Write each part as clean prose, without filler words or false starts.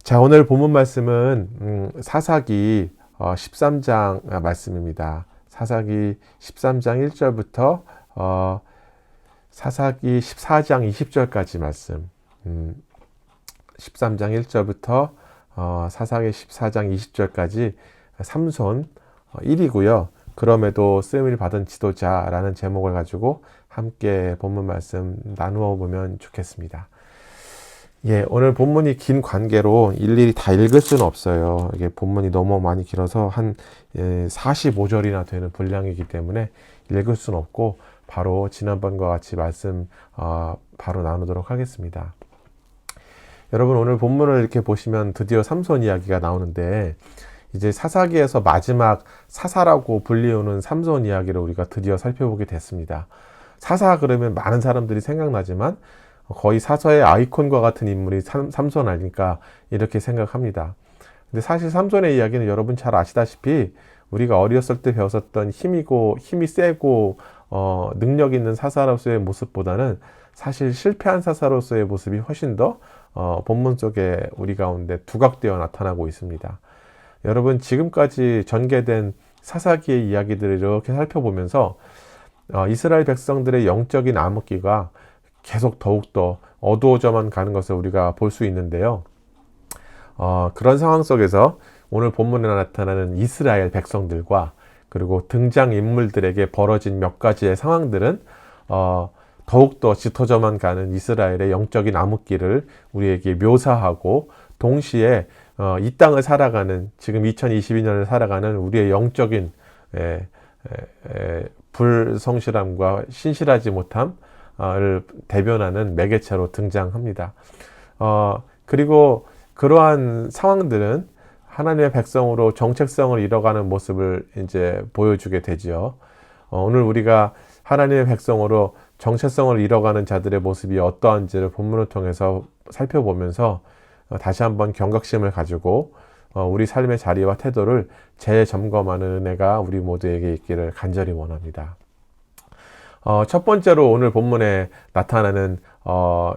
자, 오늘 본문 말씀은 사사기 13장 말씀입니다. 사사기 13장 1절부터 사사기 14장 20절까지 말씀. 13장 1절부터 사사기 14장 20절까지 삼손 1이고요. 그럼에도 쓰임을 받은 지도자라는 제목을 가지고 함께 본문 말씀 나누어 보면 좋겠습니다. 예, 오늘 본문이 긴 관계로 일일이 다 읽을 수는 없어요. 이게 본문이 너무 많이 길어서 한 45절이나 되는 분량이기 때문에 읽을 수는 없고 바로 지난번과 같이 말씀 바로 나누도록 하겠습니다. 여러분, 오늘 본문을 이렇게 보시면 드디어 삼손 이야기가 나오는데, 이제 사사기에서 마지막 사사라고 불리우는 삼손 이야기를 우리가 드디어 살펴보게 됐습니다. 사사 그러면 많은 사람들이 생각나지만 거의 사서의 아이콘과 같은 인물이 삼손 아닐까 이렇게 생각합니다. 근데 사실 삼손의 이야기는 여러분 잘 아시다시피 우리가 어렸을 때 배웠었던 힘이 세고 능력 있는 사사로서의 모습보다는 사실 실패한 사사로서의 모습이 훨씬 더 본문 속에 우리 가운데 두각되어 나타나고 있습니다. 여러분, 지금까지 전개된 사사기의 이야기들을 이렇게 살펴보면서 이스라엘 백성들의 영적인 암흑기가 계속 더욱더 어두워져만 가는 것을 우리가 볼 수 있는데요. 그런 상황 속에서 오늘 본문에 나타나는 이스라엘 백성들과 그리고 등장인물들에게 벌어진 몇 가지의 상황들은 더욱더 짙어져만 가는 이스라엘의 영적인 암흑기를 우리에게 묘사하고, 동시에 이 땅을 살아가는, 지금 2022년을 살아가는 우리의 영적인 불성실함과 신실하지 못함을 대변하는 매개체로 등장합니다. 그리고 그러한 상황들은 하나님의 백성으로 정체성을 잃어가는 모습을 이제 보여주게 되지요. 오늘 우리가 하나님의 백성으로 정체성을 잃어가는 자들의 모습이 어떠한지를 본문을 통해서 살펴보면서 다시 한번 경각심을 가지고 우리 삶의 자리와 태도를 재점검하는 은혜가 우리 모두에게 있기를 간절히 원합니다. 첫 번째로 오늘 본문에 나타나는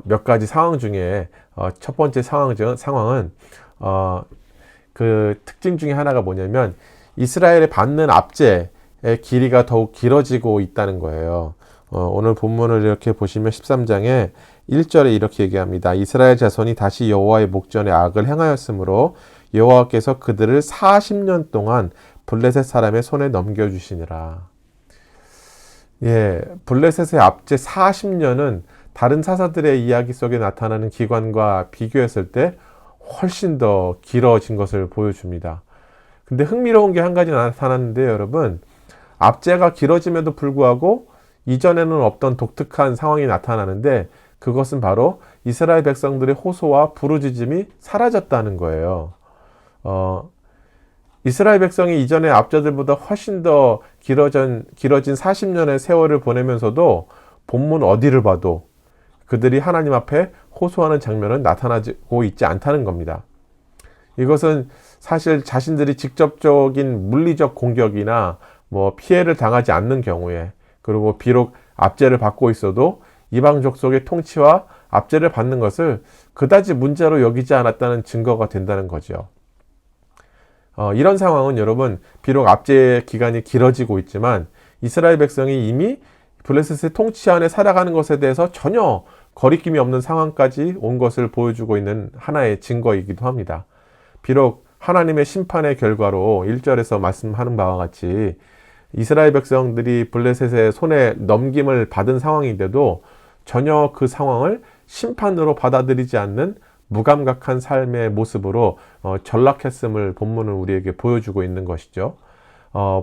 몇 가지 상황 중에 첫 번째 상황은 그 특징 중에 하나가 뭐냐면 이스라엘의 받는 압제의 길이가 더욱 길어지고 있다는 거예요. 오늘 본문을 이렇게 보시면 13장에 1절에 이렇게 얘기합니다. 이스라엘 자손이 다시 여호와의 목전에 악을 행하였으므로 여호와께서 그들을 40년 동안 블레셋 사람의 손에 넘겨주시니라. 예, 블레셋의 압제 40년은 다른 사사들의 이야기 속에 나타나는 기간과 비교했을 때 훨씬 더 길어진 것을 보여줍니다. 근데 흥미로운 게 한 가지 나타났는데, 여러분, 압제가 길어짐에도 불구하고 이전에는 없던 독특한 상황이 나타나는데, 그것은 바로 이스라엘 백성들의 호소와 부르짖음이 사라졌다는 거예요. 이스라엘 백성이 이전의 압제들보다 훨씬 더 길어진 40년의 세월을 보내면서도 본문 어디를 봐도 그들이 하나님 앞에 호소하는 장면은 나타나고 있지 않다는 겁니다. 이것은 사실 자신들이 직접적인 물리적 공격이나 피해를 당하지 않는 경우에, 그리고 비록 압제를 받고 있어도 이방 족속의 통치와 압제를 받는 것을 그다지 문제로 여기지 않았다는 증거가 된다는 거죠. 이런 상황은 여러분, 비록 압제 기간이 길어지고 있지만 이스라엘 백성이 이미 블레셋의 통치 안에 살아가는 것에 대해서 전혀 거리낌이 없는 상황까지 온 것을 보여주고 있는 하나의 증거이기도 합니다. 비록 하나님의 심판의 결과로 1절에서 말씀하는 바와 같이 이스라엘 백성들이 블레셋의 손에 넘김을 받은 상황인데도 전혀 그 상황을 심판으로 받아들이지 않는 무감각한 삶의 모습으로 전락했음을 본문은 우리에게 보여주고 있는 것이죠.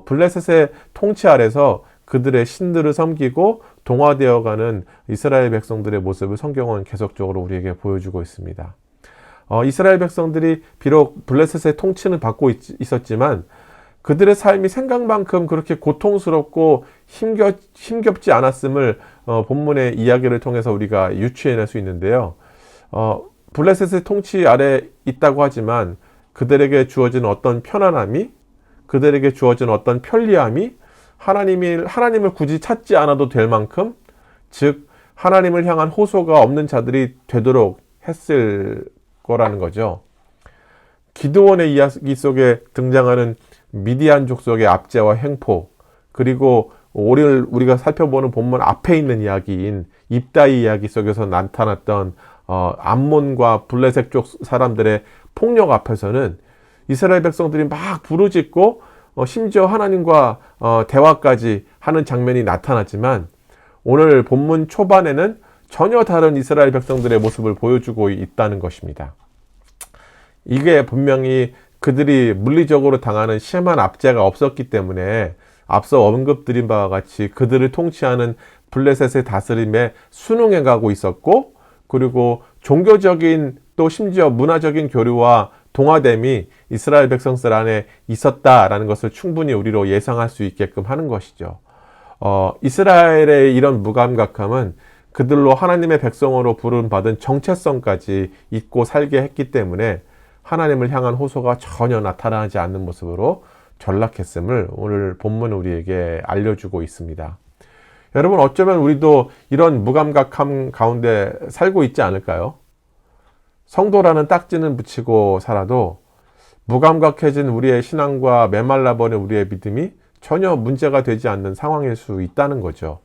블레셋의 통치 아래서 그들의 신들을 섬기고 동화되어가는 이스라엘 백성들의 모습을 성경은 계속적으로 우리에게 보여주고 있습니다. 이스라엘 백성들이 비록 블레셋의 통치는 받고 있었지만 그들의 삶이 생각만큼 그렇게 고통스럽고 힘겹지 않았음을 본문의 이야기를 통해서 우리가 유추해낼 수 있는데요. 블레셋의 통치 아래 있다고 하지만 그들에게 주어진 어떤 편안함이, 그들에게 주어진 어떤 편리함이 하나님을 굳이 찾지 않아도 될 만큼, 즉 하나님을 향한 호소가 없는 자들이 되도록 했을 거라는 거죠. 기드온의 이야기 속에 등장하는 미디안 족속의 압제와 횡포, 그리고 오늘 우리가 살펴보는 본문 앞에 있는 이야기인 입다이 이야기 속에서 나타났던 암몬과 블레셋 쪽 사람들의 폭력 앞에서는 이스라엘 백성들이 막 부르짖고 심지어 하나님과 대화까지 하는 장면이 나타났지만, 오늘 본문 초반에는 전혀 다른 이스라엘 백성들의 모습을 보여주고 있다는 것입니다. 이게 분명히 그들이 물리적으로 당하는 심한 압제가 없었기 때문에 앞서 언급드린 바와 같이 그들을 통치하는 블레셋의 다스림에 순응해 가고 있었고, 그리고 종교적인 또 심지어 문화적인 교류와 동화됨이 이스라엘 백성들 안에 있었다라는 것을 충분히 우리로 예상할 수 있게끔 하는 것이죠. 이스라엘의 이런 무감각함은 그들로 하나님의 백성으로 부름받은 정체성까지 잊고 살게 했기 때문에 하나님을 향한 호소가 전혀 나타나지 않는 모습으로 전락했음을 오늘 본문은 우리에게 알려주고 있습니다. 여러분, 어쩌면 우리도 이런 무감각함 가운데 살고 있지 않을까요? 성도라는 딱지는 붙이고 살아도 무감각해진 우리의 신앙과 메말라버린 우리의 믿음이 전혀 문제가 되지 않는 상황일 수 있다는 거죠.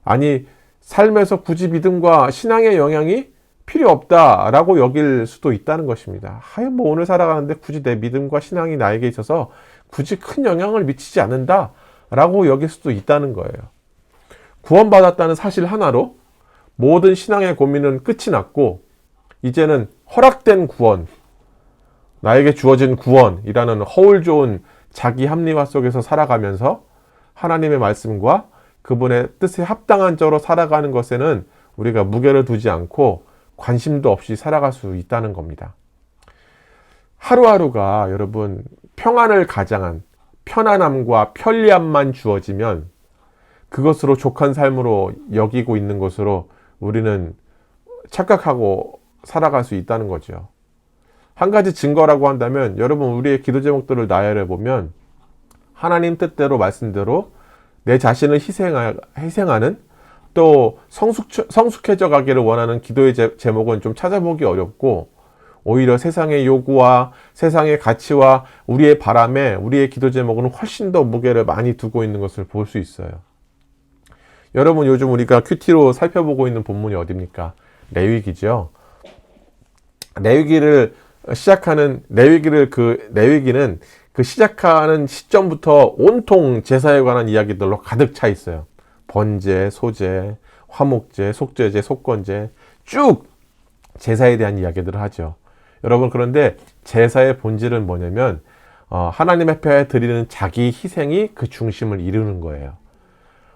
아니, 삶에서 굳이 믿음과 신앙의 영향이 필요 없다라고 여길 수도 있다는 것입니다. 하여 오늘 살아가는데 굳이 내 믿음과 신앙이 나에게 있어서 굳이 큰 영향을 미치지 않는다라고 여길 수도 있다는 거예요. 구원받았다는 사실 하나로 모든 신앙의 고민은 끝이 났고, 이제는 허락된 구원, 나에게 주어진 구원이라는 허울 좋은 자기 합리화 속에서 살아가면서 하나님의 말씀과 그분의 뜻에 합당한 자로 살아가는 것에는 우리가 무게를 두지 않고 관심도 없이 살아갈 수 있다는 겁니다. 하루하루가 여러분 평안을 가장한 편안함과 편리함만 주어지면 그것으로 족한 삶으로 여기고 있는 것으로 우리는 착각하고 살아갈 수 있다는 거죠. 한 가지 증거라고 한다면, 여러분 우리의 기도 제목들을 나열해 보면 하나님 뜻대로 말씀대로 내 자신을 희생하는, 또 성숙해져 가기를 원하는 기도의 제목은 좀 찾아보기 어렵고, 오히려 세상의 요구와 세상의 가치와 우리의 바람에 우리의 기도 제목은 훨씬 더 무게를 많이 두고 있는 것을 볼 수 있어요. 여러분, 요즘 우리가 큐티로 살펴보고 있는 본문이 어디입니까? 레위기죠. 레위기는 그 시작하는 시점부터 온통 제사에 관한 이야기들로 가득 차 있어요. 번제, 소제, 화목제, 속죄제, 속건제, 쭉 제사에 대한 이야기들을 하죠. 여러분, 그런데 제사의 본질은 뭐냐면 하나님 앞에 드리는 자기 희생이 그 중심을 이루는 거예요.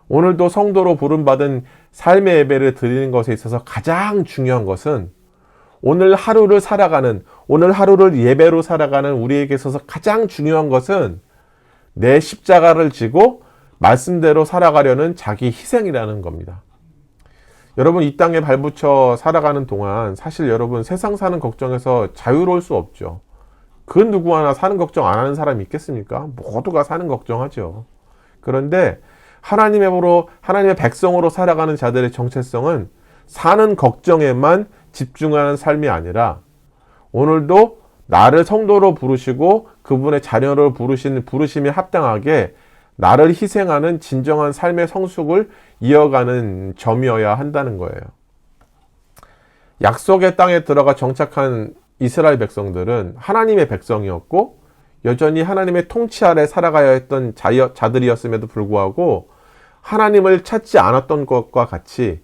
오늘도 성도로 부름받은 삶의 예배를 드리는 것에 있어서 가장 중요한 것은 오늘 하루를 예배로 살아가는 우리에게 있어서 가장 중요한 것은 내 십자가를 지고 말씀대로 살아가려는 자기 희생이라는 겁니다. 여러분, 이 땅에 발붙여 살아가는 동안 사실 여러분 세상 사는 걱정에서 자유로울 수 없죠. 그 누구 하나 사는 걱정 안 하는 사람이 있겠습니까? 모두가 사는 걱정하죠. 그런데 하나님의 백성으로 살아가는 자들의 정체성은 사는 걱정에만 집중하는 삶이 아니라 오늘도 나를 성도로 부르시고 그분의 자녀로 부르신 부르심에 합당하게 나를 희생하는 진정한 삶의 성숙을 이어가는 점이어야 한다는 거예요. 약속의 땅에 들어가 정착한 이스라엘 백성들은 하나님의 백성이었고 여전히 하나님의 통치 아래 살아가야 했던 자들이었음에도 불구하고 하나님을 찾지 않았던 것과 같이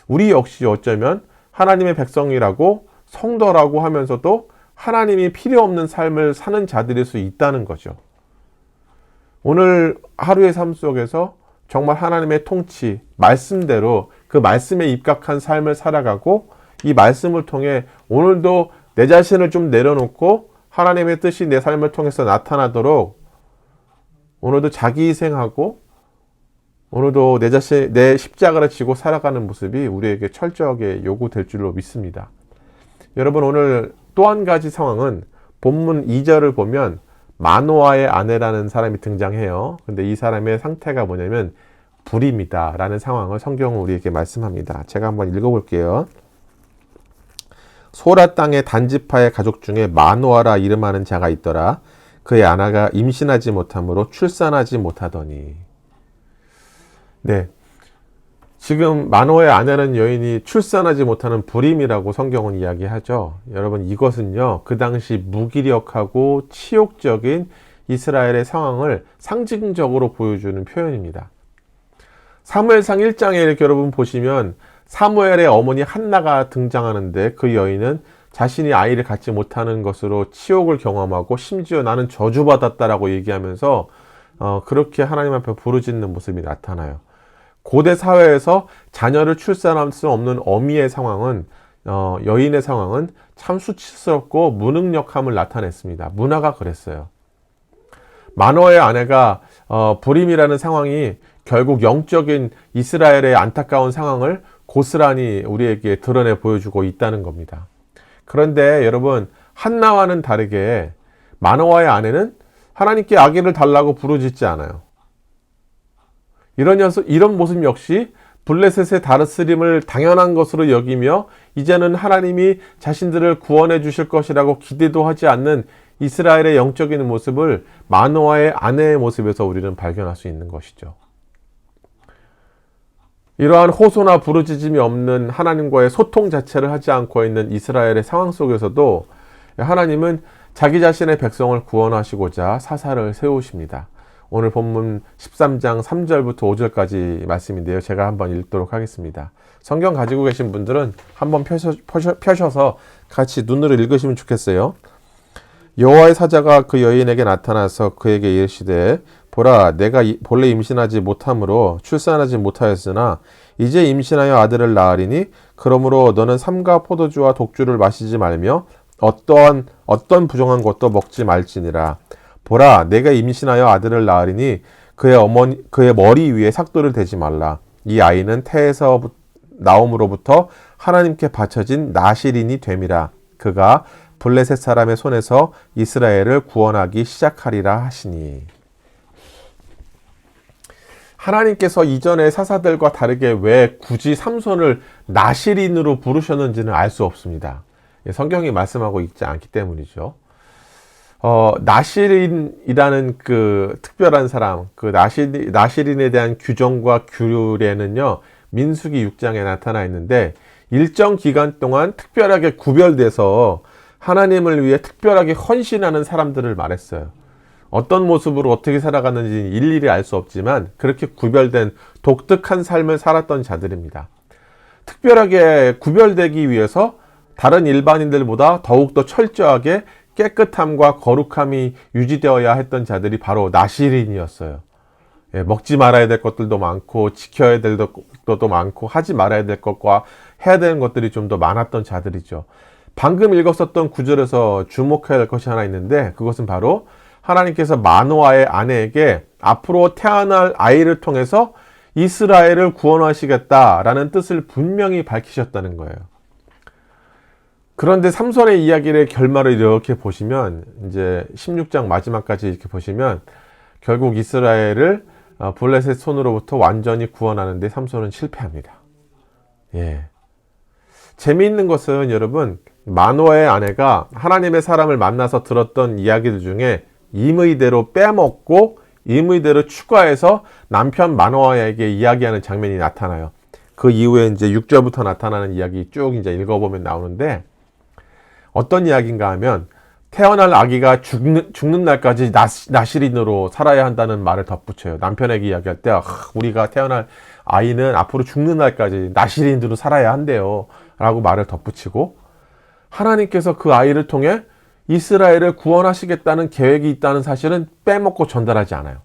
우리 역시 어쩌면 하나님의 백성이라고 성도라고 하면서도 하나님이 필요 없는 삶을 사는 자들일 수 있다는 거죠. 오늘 하루의 삶 속에서 정말 하나님의 통치, 말씀대로 그 말씀에 입각한 삶을 살아가고 이 말씀을 통해 오늘도 내 자신을 좀 내려놓고 하나님의 뜻이 내 삶을 통해서 나타나도록 오늘도 자기 희생하고 오늘도 내 십자가를 지고 살아가는 모습이 우리에게 철저하게 요구될 줄로 믿습니다. 여러분, 오늘 또 한 가지 상황은 본문 2절을 보면 마노아의 아내라는 사람이 등장해요. 근데 이 사람의 상태가 뭐냐면 불임이다 라는 상황을 성경은 우리에게 말씀합니다. 제가 한번 읽어볼게요. 소라 땅의 단지파의 가족 중에 마노아라 이름하는 자가 있더라. 그의 아내가 임신하지 못하므로 출산하지 못하더니. 네, 지금 마노아의 아내는 여인이 출산하지 못하는 불임이라고 성경은 이야기하죠. 여러분, 이것은요, 그 당시 무기력하고 치욕적인 이스라엘의 상황을 상징적으로 보여주는 표현입니다. 사무엘상 1장에 이렇게 여러분 보시면 사무엘의 어머니 한나가 등장하는데, 그 여인은 자신이 아이를 갖지 못하는 것으로 치욕을 경험하고 심지어 나는 저주받았다라고 얘기하면서 그렇게 하나님 앞에 부르짖는 모습이 나타나요. 고대 사회에서 자녀를 출산할 수 없는 어미의 상황은, 여인의 상황은 참 수치스럽고 무능력함을 나타냈습니다. 문화가 그랬어요. 마노아의 아내가 불임이라는 상황이 결국 영적인 이스라엘의 안타까운 상황을 고스란히 우리에게 드러내 보여주고 있다는 겁니다. 그런데 여러분, 한나와는 다르게 마노아의 아내는 하나님께 아기를 달라고 부르짖지 않아요. 이런 모습 역시 블레셋의 다스림을 당연한 것으로 여기며 이제는 하나님이 자신들을 구원해 주실 것이라고 기대도 하지 않는 이스라엘의 영적인 모습을 마노아의 아내의 모습에서 우리는 발견할 수 있는 것이죠. 이러한 호소나 부르짖음이 없는 하나님과의 소통 자체를 하지 않고 있는 이스라엘의 상황 속에서도 하나님은 자기 자신의 백성을 구원하시고자 사사를 세우십니다. 오늘 본문 13장 3절부터 5절까지 말씀인데요. 제가 한번 읽도록 하겠습니다. 성경 가지고 계신 분들은 한번 펴셔서 같이 눈으로 읽으시면 좋겠어요. 여호와의 사자가 그 여인에게 나타나서 그에게 이르시되, 보라, 내가 본래 임신하지 못함으로 출산하지 못하였으나 이제 임신하여 아들을 낳으리니 그러므로 너는 삼가 포도주와 독주를 마시지 말며 어떤 부정한 것도 먹지 말지니라. 보라, 내가 임신하여 아들을 낳으리니 그의 머리 위에 삭도를 대지 말라. 이 아이는 태에서 나옴으로부터 하나님께 바쳐진 나실인이 됨이라. 그가 블레셋 사람의 손에서 이스라엘을 구원하기 시작하리라 하시니. 하나님께서 이전의 사사들과 다르게 왜 굳이 삼손을 나실인으로 부르셨는지는 알 수 없습니다. 성경이 말씀하고 있지 않기 때문이죠. 나실인이라는 그 특별한 사람, 그 나실인에 대한 규정과 규례는요, 민수기 6장에 나타나 있는데, 일정 기간 동안 특별하게 구별돼서 하나님을 위해 특별하게 헌신하는 사람들을 말했어요. 어떤 모습으로 어떻게 살아갔는지 일일이 알 수 없지만 그렇게 구별된 독특한 삶을 살았던 자들입니다. 특별하게 구별되기 위해서 다른 일반인들보다 더욱더 철저하게 깨끗함과 거룩함이 유지되어야 했던 자들이 바로 나실인이었어요. 먹지 말아야 될 것들도 많고 지켜야 될 것도 많고 하지 말아야 될 것과 해야 되는 것들이 좀 더 많았던 자들이죠. 방금 읽었었던 구절에서 주목해야 할 것이 하나 있는데, 그것은 바로 하나님께서 마노아의 아내에게 앞으로 태어날 아이를 통해서 이스라엘을 구원하시겠다라는 뜻을 분명히 밝히셨다는 거예요. 그런데 삼손의 이야기의 결말을 이렇게 보시면, 이제 16장 마지막까지 이렇게 보시면 결국 이스라엘을 블레셋 손으로부터 완전히 구원하는데 삼손은 실패합니다. 재미있는 것은 여러분, 마노아의 아내가 하나님의 사람을 만나서 들었던 이야기들 중에 임의대로 빼먹고 임의대로 추가해서 남편 마노아에게 이야기하는 장면이 나타나요. 그 이후에 이제 6절부터 나타나는 이야기 쭉 이제 읽어보면 나오는데, 어떤 이야기인가 하면 태어날 아기가 죽는 날까지 나실인으로 살아야 한다는 말을 덧붙여요. 남편에게 이야기할 때 우리가 태어날 아이는 앞으로 죽는 날까지 나실인으로 살아야 한대요 라고 말을 덧붙이고, 하나님께서 그 아이를 통해 이스라엘을 구원하시겠다는 계획이 있다는 사실은 빼먹고 전달하지 않아요.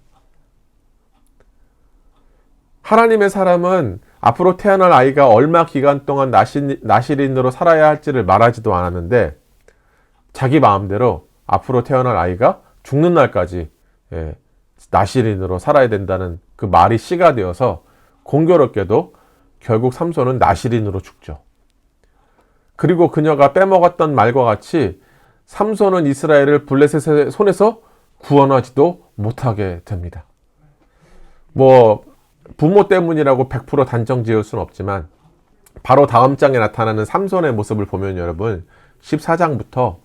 하나님의 사람은 앞으로 태어날 아이가 얼마 기간 동안 나실인으로 살아야 할지를 말하지도 않았는데, 자기 마음대로 앞으로 태어날 아이가 죽는 날까지 나실인으로 살아야 된다는 그 말이 씨가 되어서 공교롭게도 결국 삼손은 나실인으로 죽죠. 그리고 그녀가 빼먹었던 말과 같이 삼손은 이스라엘을 블레셋의 손에서 구원하지도 못하게 됩니다. 부모 때문이라고 100% 단정 지을 수는 없지만 바로 다음 장에 나타나는 삼손의 모습을 보면 여러분, 14장부터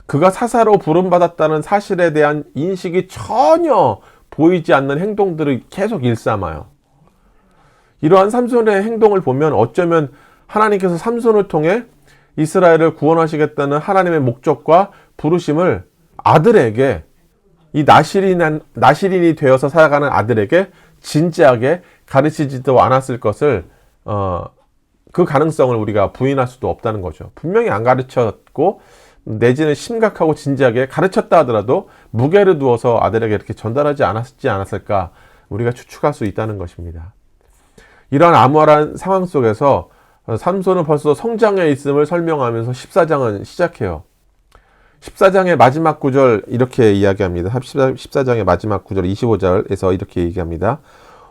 그가 사사로 부름받았다는 사실에 대한 인식이 전혀 보이지 않는 행동들을 계속 일삼아요. 이러한 삼손의 행동을 보면 어쩌면 하나님께서 삼손을 통해 이스라엘을 구원하시겠다는 하나님의 목적과 부르심을 아들에게, 이 나실인이 되어서 살아가는 아들에게 진지하게 가르치지도 않았을 것을 그 가능성을 우리가 부인할 수도 없다는 거죠. 분명히 안 가르쳤고 내지는 심각하고 진지하게 가르쳤다 하더라도 무게를 두어서 아들에게 이렇게 전달하지 않았을까 우리가 추측할 수 있다는 것입니다. 이러한 암울한 상황 속에서 삼손은 벌써 성장해 있음을 설명하면서 14장은 시작해요. 14장의 마지막 구절 이렇게 이야기합니다. 14장의 마지막 구절 25절에서 이렇게 얘기합니다.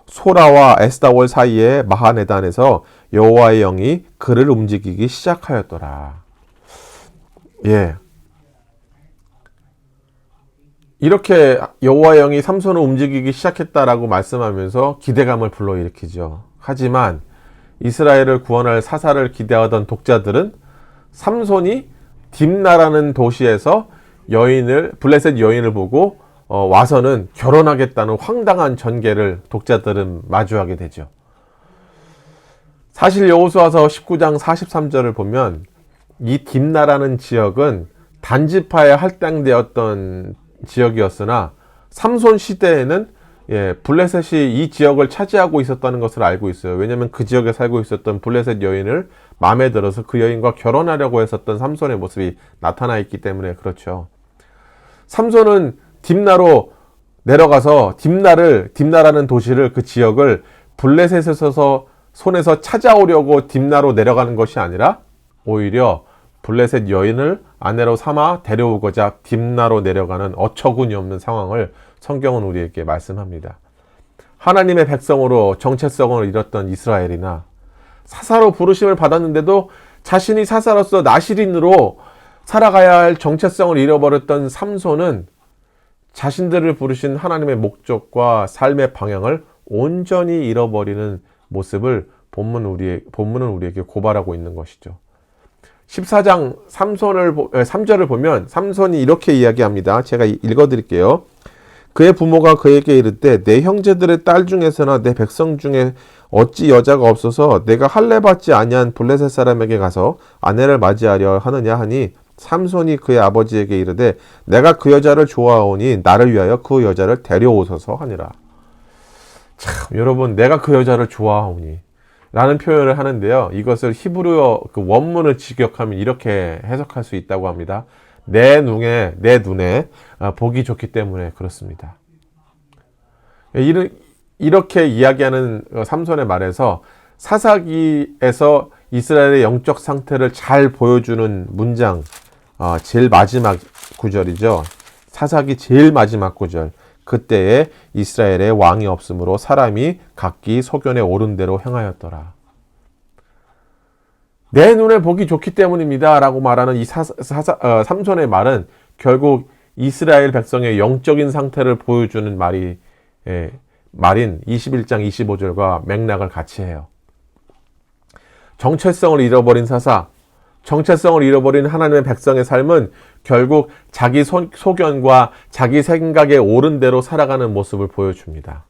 소라와 에스다올 사이에 마하네단에서 여호와의 영이 그를 움직이기 시작하였더라. 예. 이렇게 여호와의 영이 삼손을 움직이기 시작했다라고 말씀하면서 기대감을 불러일으키죠. 하지만 이스라엘을 구원할 사사를 기대하던 독자들은 삼손이 딥나라는 도시에서 블레셋 여인을 보고 와서는 결혼하겠다는 황당한 전개를 독자들은 마주하게 되죠. 사실 여호수아서 19장 43절을 보면 이 딥나라는 지역은 단지파에 할당되었던 지역이었으나 삼손 시대에는 블레셋이 이 지역을 차지하고 있었다는 것을 알고 있어요. 왜냐하면 그 지역에 살고 있었던 블레셋 여인을 마음에 들어서 그 여인과 결혼하려고 했었던 삼손의 모습이 나타나 있기 때문에 그렇죠. 삼손은 딥나로 내려가서 딥나라는 도시를, 그 지역을 블레셋에서 손에서 찾아오려고 딥나로 내려가는 것이 아니라 오히려 블레셋 여인을 아내로 삼아 데려오고자 딥나로 내려가는 어처구니 없는 상황을 성경은 우리에게 말씀합니다. 하나님의 백성으로 정체성을 잃었던 이스라엘이나 사사로 부르심을 받았는데도 자신이 사사로서 나실인으로 살아가야 할 정체성을 잃어버렸던 삼손은 자신들을 부르신 하나님의 목적과 삶의 방향을 온전히 잃어버리는 모습을 본문은 우리에게 고발하고 있는 것이죠. 14장 3절을 보면 삼손이 이렇게 이야기합니다. 제가 읽어드릴게요. 그의 부모가 그에게 이르되 내 형제들의 딸 중에서나 내 백성 중에 어찌 여자가 없어서 내가 할례 받지 아니한 블레셋 사람에게 가서 아내를 맞이하려 하느냐 하니 삼손이 그의 아버지에게 이르되 내가 그 여자를 좋아하오니 나를 위하여 그 여자를 데려오소서 하니라. 참, 여러분, 내가 그 여자를 좋아하오니 라는 표현을 하는데요. 이것을 히브리어 그 원문을 직역하면 이렇게 해석할 수 있다고 합니다. 내 눈에 보기 좋기 때문에 그렇습니다. 이렇게 이야기하는 삼손의 말에서 사사기에서 이스라엘의 영적 상태를 잘 보여주는 문장, 제일 마지막 구절이죠. 사사기 제일 마지막 구절. 그때에 이스라엘에 왕이 없으므로 사람이 각기 소견에 오른 대로 행하였더라. 내 눈에 보기 좋기 때문입니다 라고 말하는 이 삼손의 말은 결국 이스라엘 백성의 영적인 상태를 보여주는 말인 21장 25절과 맥락을 같이 해요. 정체성을 잃어버린 사사, 정체성을 잃어버린 하나님의 백성의 삶은 결국 자기 소견과 자기 생각에 옳은 대로 살아가는 모습을 보여줍니다.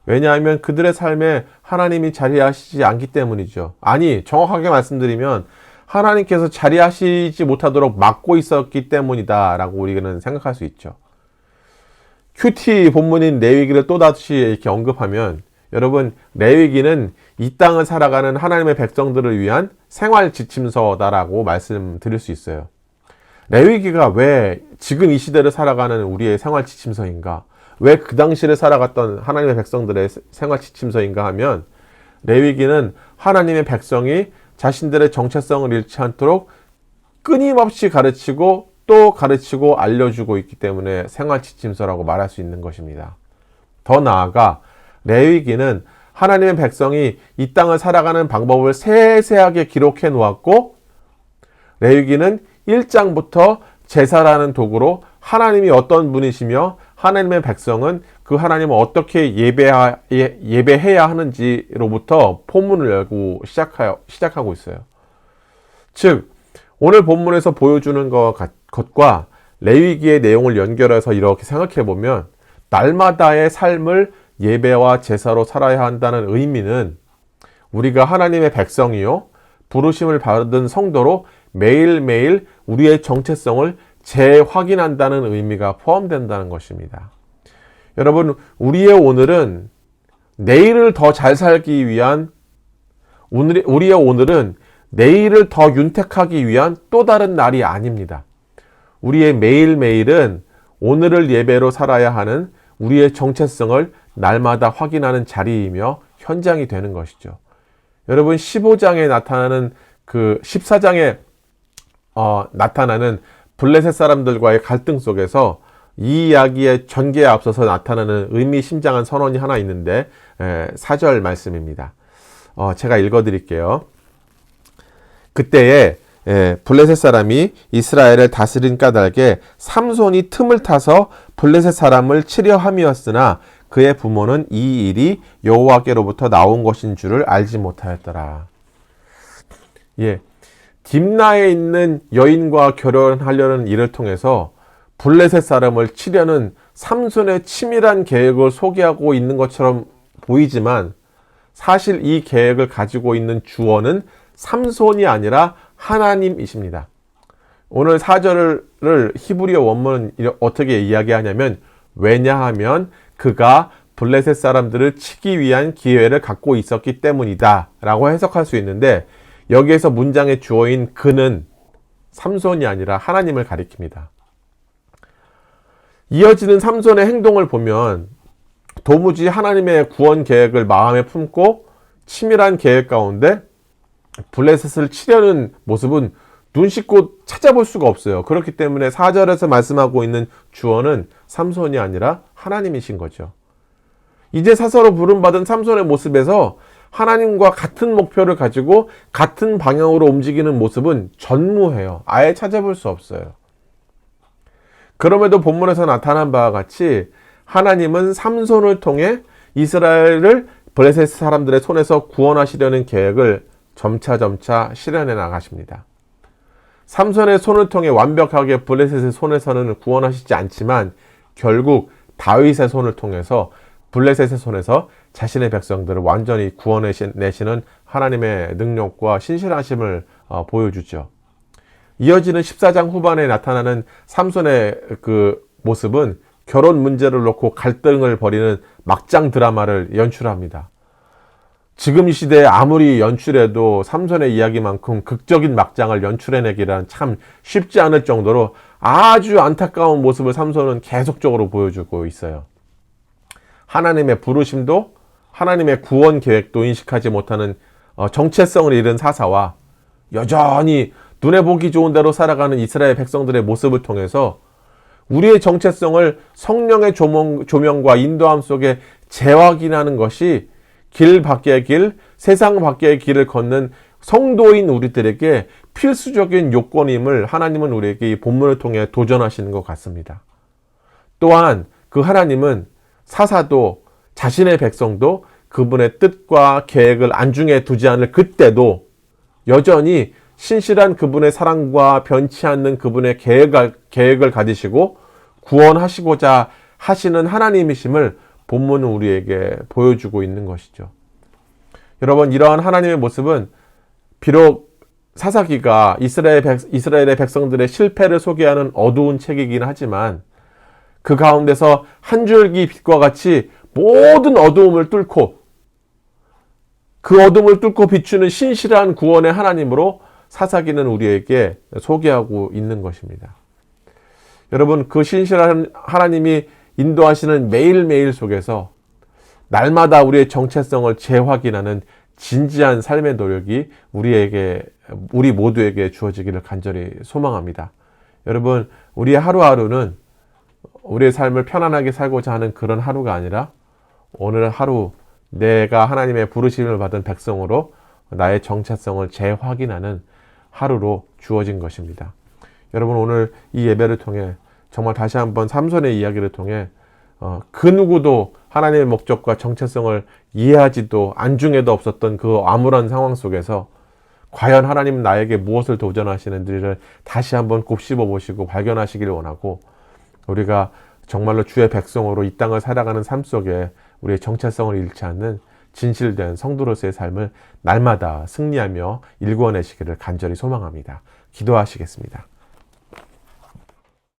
왜냐하면 그들의 삶에 하나님이 자리하시지 않기 때문이죠. 아니, 정확하게 말씀드리면 하나님께서 자리하시지 못하도록 막고 있었기 때문이다 라고 우리는 생각할 수 있죠. 큐티 본문인 레위기를 또다시 이렇게 언급하면 여러분, 레위기는 이 땅을 살아가는 하나님의 백성들을 위한 생활 지침서다라고 말씀드릴 수 있어요. 레위기가 왜 지금 이 시대를 살아가는 우리의 생활 지침서인가? 왜 그 당시를 살아갔던 하나님의 백성들의 생활 지침서인가 하면 레위기는 하나님의 백성이 자신들의 정체성을 잃지 않도록 끊임없이 가르치고 또 가르치고 알려주고 있기 때문에 생활 지침서라고 말할 수 있는 것입니다. 더 나아가 레위기는 하나님의 백성이 이 땅을 살아가는 방법을 세세하게 기록해 놓았고 레위기는 1장부터 제사라는 도구로 하나님이 어떤 분이시며 하나님의 백성은 그 하나님을 어떻게 예배해야 하는지로부터 포문을 열고 시작하고 있어요. 즉 오늘 본문에서 보여주는 것과 레위기의 내용을 연결해서 이렇게 생각해 보면 날마다의 삶을 예배와 제사로 살아야 한다는 의미는 우리가 하나님의 백성이요 부르심을 받은 성도로 매일매일 우리의 정체성을 재확인한다는 의미가 포함된다는 것입니다. 여러분, 우리의 오늘은 내일을 더 잘 살기 위한 우리의 오늘은 내일을 더 윤택하기 위한 또 다른 날이 아닙니다. 우리의 매일매일은 오늘을 예배로 살아야 하는 우리의 정체성을 날마다 확인하는 자리이며 현장이 되는 것이죠. 여러분, 15장에 나타나는 14장에 나타나는 블레셋 사람들과의 갈등 속에서 이 이야기의 전개에 앞서서 나타나는 의미심장한 선언이 하나 있는데 4절 말씀입니다. 제가 읽어드릴게요. 그때에 블레셋 사람이 이스라엘을 다스린 까닭에 삼손이 틈을 타서 블레셋 사람을 치려 함이었으나 그의 부모는 이 일이 여호와께로부터 나온 것인 줄을 알지 못하였더라. 딥나에 있는 여인과 결혼하려는 일을 통해서 블레셋 사람을 치려는 삼손의 치밀한 계획을 소개하고 있는 것처럼 보이지만 사실 이 계획을 가지고 있는 주어는 삼손이 아니라 하나님이십니다. 오늘 4절을 히브리어 원문은 어떻게 이야기하냐면 왜냐하면 그가 블레셋 사람들을 치기 위한 기회를 갖고 있었기 때문이다 라고 해석할 수 있는데 여기에서 문장의 주어인 그는 삼손이 아니라 하나님을 가리킵니다. 이어지는 삼손의 행동을 보면 도무지 하나님의 구원 계획을 마음에 품고 치밀한 계획 가운데 블레셋을 치려는 모습은 눈 씻고 찾아볼 수가 없어요. 그렇기 때문에 4절에서 말씀하고 있는 주어는 삼손이 아니라 하나님이신 거죠. 이제 사서로 부름받은 삼손의 모습에서 하나님과 같은 목표를 가지고 같은 방향으로 움직이는 모습은 전무해요. 아예 찾아볼 수 없어요. 그럼에도 본문에서 나타난 바와 같이 하나님은 삼손을 통해 이스라엘을 블레셋 사람들의 손에서 구원하시려는 계획을 점차 실현해 나가십니다. 삼손의 손을 통해 완벽하게 블레셋의 손에서는 구원하시지 않지만 결국 다윗의 손을 통해서 블레셋의 손에서 자신의 백성들을 완전히 구원해내시는 하나님의 능력과 신실하심을 보여주죠. 이어지는 14장 후반에 나타나는 삼손의 모습은 결혼 문제를 놓고 갈등을 벌이는 막장 드라마를 연출합니다. 지금 이 시대에 아무리 연출해도 삼손의 이야기만큼 극적인 막장을 연출해내기란 참 쉽지 않을 정도로 아주 안타까운 모습을 삼손은 계속적으로 보여주고 있어요. 하나님의 부르심도 하나님의 구원 계획도 인식하지 못하는 정체성을 잃은 사사와 여전히 눈에 보기 좋은 대로 살아가는 이스라엘 백성들의 모습을 통해서 우리의 정체성을 성령의 조명과 인도함 속에 재확인하는 것이 길 밖의 길, 세상 밖의 길을 걷는 성도인 우리들에게 필수적인 요건임을 하나님은 우리에게 이 본문을 통해 도전하시는 것 같습니다. 또한 그 하나님은 사사도 자신의 백성도 그분의 뜻과 계획을 안중에 두지 않을 그때도 여전히 신실한 그분의 사랑과 변치 않는 그분의 계획을 가지시고 구원하시고자 하시는 하나님이심을 본문은 우리에게 보여주고 있는 것이죠. 여러분, 이러한 하나님의 모습은 비록 사사기가 이스라엘의 백성들의 실패를 소개하는 어두운 책이긴 하지만 그 가운데서 한 줄기 빛과 같이 모든 어두움을 뚫고 그 어둠을 뚫고 비추는 신실한 구원의 하나님으로 사사기는 우리에게 소개하고 있는 것입니다. 여러분, 그 신실한 하나님이 인도하시는 매일매일 속에서 날마다 우리의 정체성을 재확인하는 진지한 삶의 노력이 우리 모두에게 주어지기를 간절히 소망합니다. 여러분, 우리의 하루하루는 우리의 삶을 편안하게 살고자 하는 그런 하루가 아니라 오늘 하루 내가 하나님의 부르심을 받은 백성으로 나의 정체성을 재확인하는 하루로 주어진 것입니다. 여러분, 오늘 이 예배를 통해 정말 다시 한번 삼손의 이야기를 통해 그 누구도 하나님의 목적과 정체성을 이해하지도 안중에도 없었던 그 암울한 상황 속에서 과연 하나님은 나에게 무엇을 도전하시는지를 다시 한번 곱씹어 보시고 발견하시길 원하고, 우리가 정말로 주의 백성으로 이 땅을 살아가는 삶 속에 우리의 정체성을 잃지 않는 진실된 성도로서의 삶을 날마다 승리하며 일구어내시기를 간절히 소망합니다. 기도하시겠습니다.